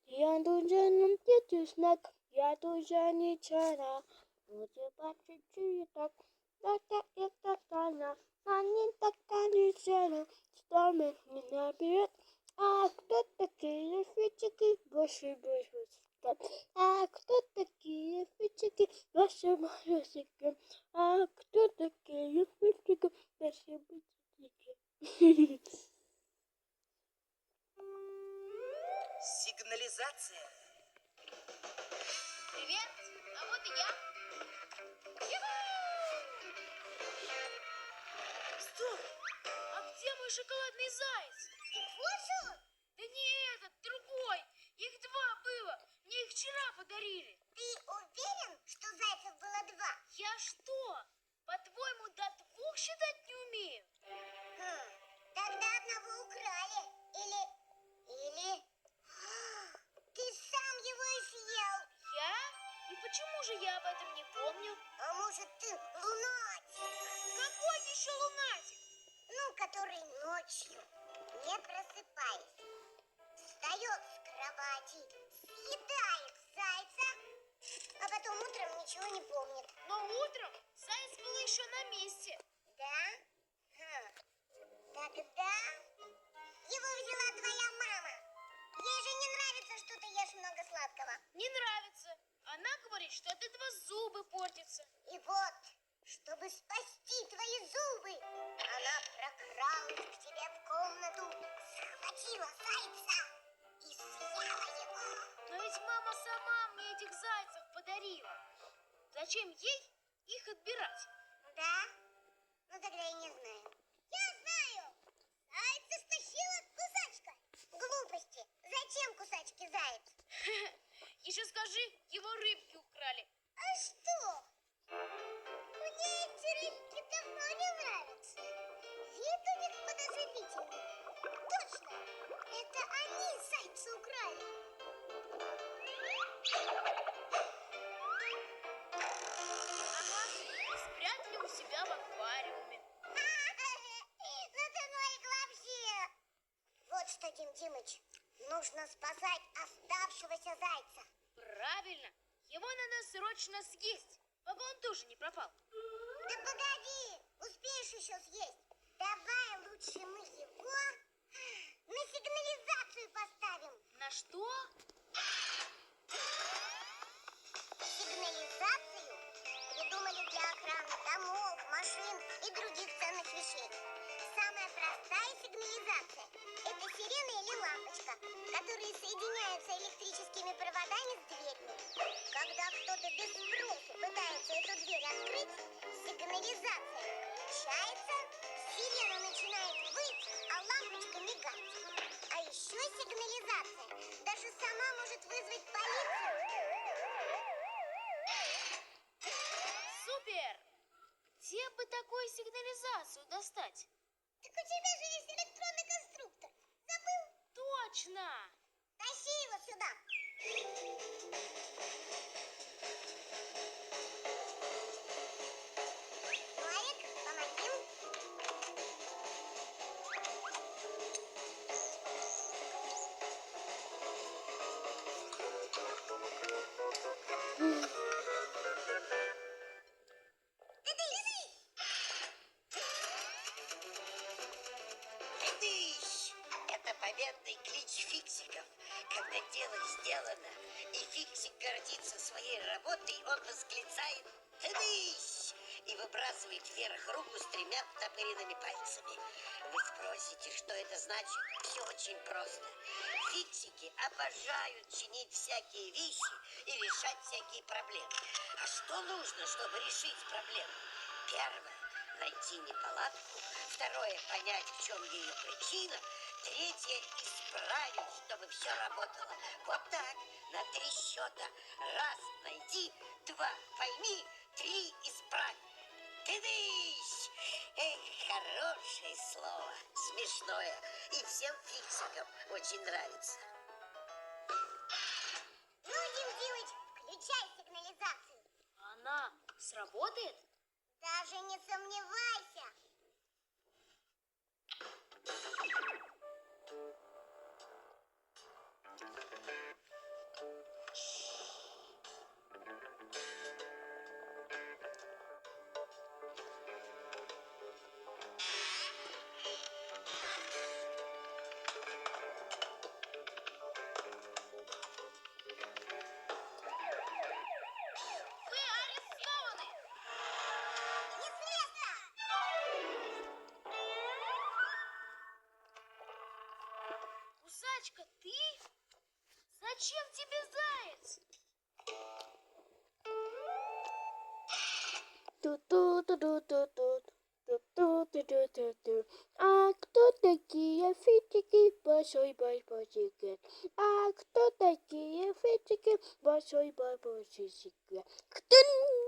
Я дуже не птичий знак, я дуже нічого. Буду бачити так, так як така, а не така нічого, что меня наберет. А кто такие фичики, больше а кто такие фичики, больше малюсики? А кто такие фичики, больше малюсики? Сигнализация. Привет, а вот и я. Стоп! А где мой шоколадный заяц? Вот. Да не этот, другой. Их два было. Мне их вчера подарили. Ты уверен, что зайцев было два? Я что, по-твоему, до двух считать не умею? Тогда одного украли. Или... Ты сам его и съел. Я? И почему же я об этом не помню? А может, ты лунатик? Какой еще лунатик? Ну, который ночью, не просыпаясь, встает с кровати, съедает зайца, а потом утром ничего не помнит. Но утром заяц был еще на месте. Да? Тогда его взяла твоя мама. Ей же не нравится, что ты ешь много сладкого. Не нравится. Она говорит, что от этого зубы портятся. И вот, чтобы спасти твои зубы, она прокралась к тебе в комнату, схватила зайца и съела его. Но ведь мама сама мне этих зайцев подарила. Зачем ей их отбирать? Да? Ну тогда я не знаю. Я знаю! Зайца стащила кусачка. Глупости. Зачем кусачке заяц? Еще скажи, его рыбки украли. А что? Мне эти рыбки давно не нравятся. Вид у них подозрительный. Точно, это они зайца украли. Ага, спрятали у себя в аквариуме. Ну ты нолик вообще. Вот что, Дим Димыч, нужно спасать оставшегося зайца. Правильно, его надо срочно съесть, пока он тоже не пропал. Да погоди, успеешь еще съесть. Давай лучше мы его на сигнализацию поставим. На что? Сигнализацию придумали для охраны домов, машин и других ценных вещей. Самая простая сигнализация – это сирена или лампочка, которые соединяются электрическими проводами с дверью. Когда кто-то без спросу пытается эту дверь открыть, сигнализация включается, сирена начинает выть, а лампочка мигать. А еще сигнализация даже сама может вызвать полицию. Супер! Где бы такую сигнализацию достать? Так у тебя же есть электронный конструктор. Забыл? Точно! Тащи его сюда. Марик, помоги. Тыдыщ! Это победный клич фиксиков. Когда дело сделано, и фиксик гордится своей работой, он восклицает «Тыдыщ!» и выбрасывает вверх руку с тремя оттопыренными пальцами. Вы спросите, что это значит? Все очень просто. Фиксики обожают чинить всякие вещи и решать всякие проблемы. А что нужно, чтобы решить проблему? Первое – найти неполадку. Второе – понять, в чем ее причина. Третье – исправить, чтобы все работало. Вот так, на 3 счета. Раз – найди, 2 – пойми, 3 – исправь. Тыдыщ! Эх, хорошее слово, смешное. И всем фиксикам очень нравится. Ну, Дим Димыч, включай сигнализацию. Она сработает? Даже не сомневайся. Вы арестованы! Не с места! Кусачка, ты? Зачем тебе заяц? Ту-ту-ту-ту-ту-ту. Ту-ту-ту-ту-ту-ту. А кто такие фитики? Большой секрет. А кто такие фитики? Большой секрет. Ктын!